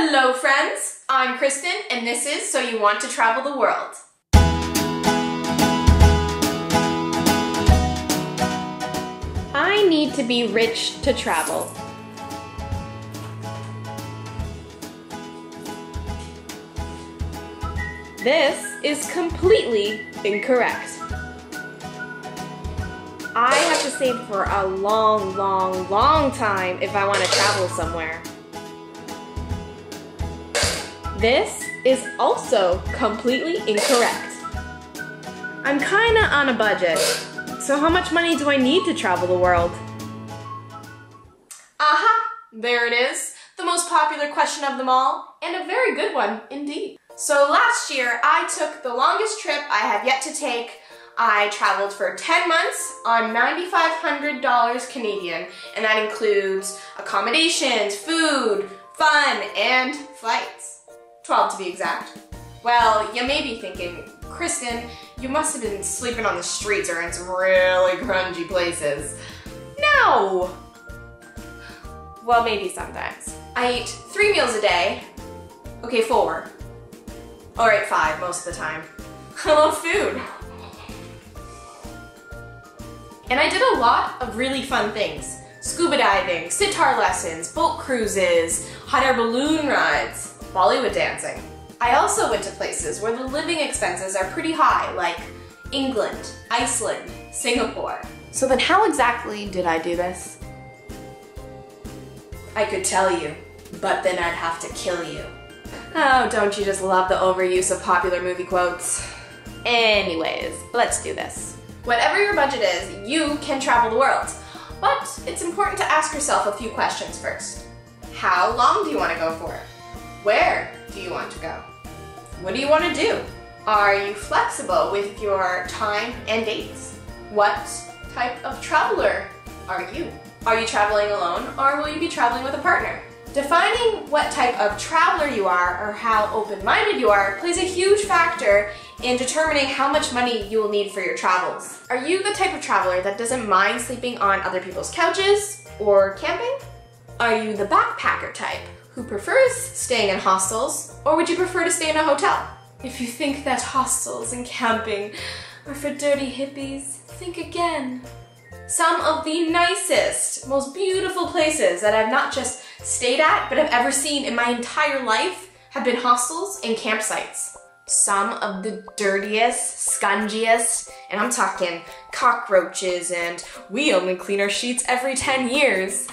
Hello friends, I'm Kristen and this is So You Want to Travel the World. I need to be rich to travel. This is completely incorrect. I have to save for a long time if I want to travel somewhere. This is also completely incorrect. I'm kinda on a budget, so how much money do I need to travel the world? Aha! There it is, the most popular question of them all, and a very good one indeed. So last year, I took the longest trip I have yet to take. I traveled for 10 months on $9,500 Canadian, and that includes accommodations, food, fun, and flights. 12 to be exact. Well, you may be thinking, Kristen, you must have been sleeping on the streets or in some really grungy places. No! Well, maybe sometimes. I eat 3 meals a day. Okay, 4. Alright, 5 most of the time. I love food. And I did a lot of really fun things. Scuba diving, sitar lessons, boat cruises, hot air balloon rides, Bollywood dancing. I also went to places where the living expenses are pretty high, like England, Iceland, Singapore. So then how exactly did I do this? I could tell you, but then I'd have to kill you. Oh, don't you just love the overuse of popular movie quotes? Anyways, let's do this. Whatever your budget is, you can travel the world. But it's important to ask yourself a few questions first. How long do you want to go for? Where do you want to go? What do you want to do? Are you flexible with your time and dates? What type of traveler are you? Are you traveling alone or will you be traveling with a partner? Defining what type of traveler you are or how open-minded you are plays a huge factor in determining how much money you will need for your travels. Are you the type of traveler that doesn't mind sleeping on other people's couches or camping? Are you the backpacker type who prefers staying in hostels, or would you prefer to stay in a hotel? If you think that hostels and camping are for dirty hippies, think again. Some of the nicest, most beautiful places that I've not just stayed at, but have ever seen in my entire life have been hostels and campsites. Some of the dirtiest, scungiest, and I'm talking cockroaches and we only clean our sheets every 10 years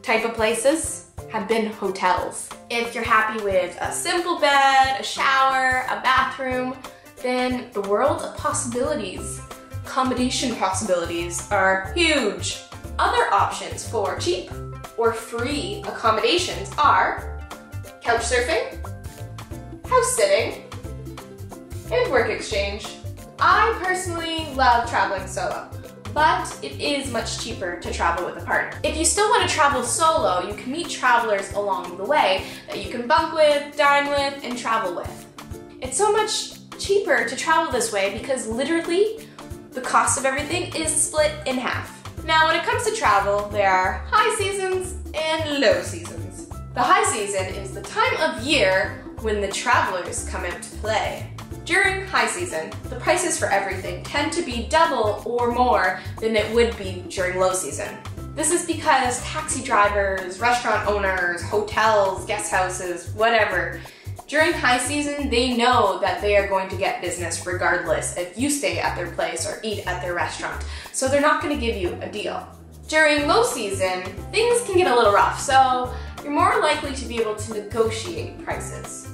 type of places have been hotels. If you're happy with a simple bed, a shower, a bathroom, then the world of possibilities, accommodation possibilities are huge. Other options for cheap or free accommodations are couch surfing, house sitting, and work exchange. I personally love traveling solo, but it is much cheaper to travel with a partner. If you still want to travel solo, you can meet travelers along the way that you can bunk with, dine with, and travel with. It's so much cheaper to travel this way because literally the cost of everything is split in half. Now, when it comes to travel, there are high seasons and low seasons. The high season is the time of year when the travelers come into play. During high season, the prices for everything tend to be double or more than it would be during low season. This is because taxi drivers, restaurant owners, hotels, guest houses, whatever, during high season, they know that they are going to get business regardless if you stay at their place or eat at their restaurant, so they're not going to give you a deal. During low season, things can get a little rough, so you're more likely to be able to negotiate prices.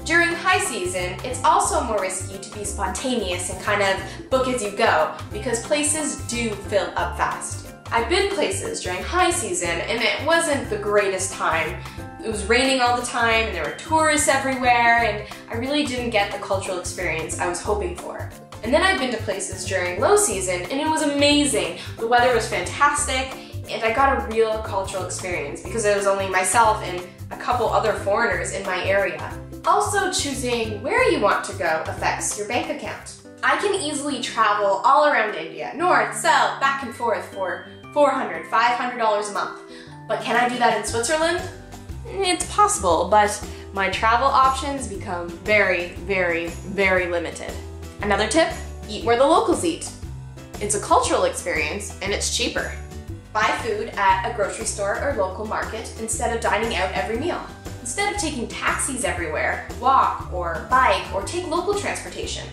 During high season, it's also more risky to be spontaneous and kind of book as you go because places do fill up fast. I've been places during high season and it wasn't the greatest time. It was raining all the time and there were tourists everywhere and I really didn't get the cultural experience I was hoping for. And then I've been to places during low season and it was amazing. The weather was fantastic and I got a real cultural experience because it was only myself and a couple other foreigners in my area. Also, choosing where you want to go affects your bank account. I can easily travel all around India, north, south, back and forth for $400, $500 a month. But can I do that in Switzerland? it's possible, but my travel options become very, very, very limited. Another tip, eat where the locals eat. It's a cultural experience and it's cheaper. Buy food at a grocery store or local market instead of dining out every meal. Instead of taking taxis everywhere, walk or bike or take local transportation.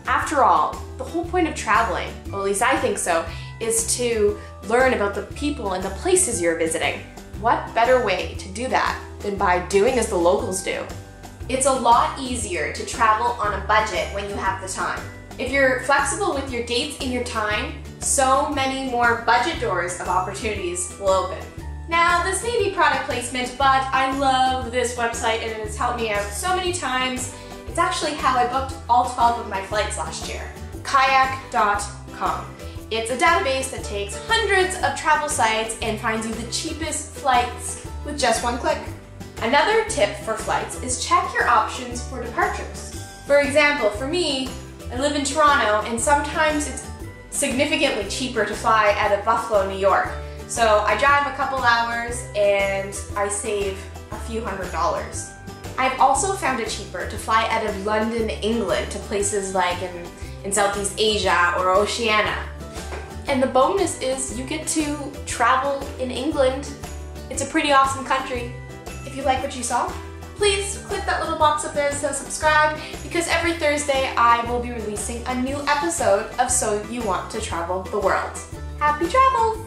After all, the whole point of traveling, well, at least I think so, is to learn about the people and the places you're visiting. What better way to do that than by doing as the locals do? It's a lot easier to travel on a budget when you have the time. If you're flexible with your dates and your time, so many more budget doors of opportunities will open. Now, this may be product placement, but I love this website and it has helped me out so many times. It's actually how I booked all 12 of my flights last year. Kayak.com. It's a database that takes hundreds of travel sites and finds you the cheapest flights with just one click. Another tip for flights is check your options for departures. For example, for me, I live in Toronto and sometimes it's significantly cheaper to fly out of Buffalo, New York. So I drive a couple hours and I save a few $100s. I've also found it cheaper to fly out of London, England to places like in Southeast Asia or Oceania. And the bonus is you get to travel in England. It's a pretty awesome country. If you like what you saw, please click that little box up there that says subscribe, because every Thursday I will be releasing a new episode of So You Want to Travel the World. Happy travels!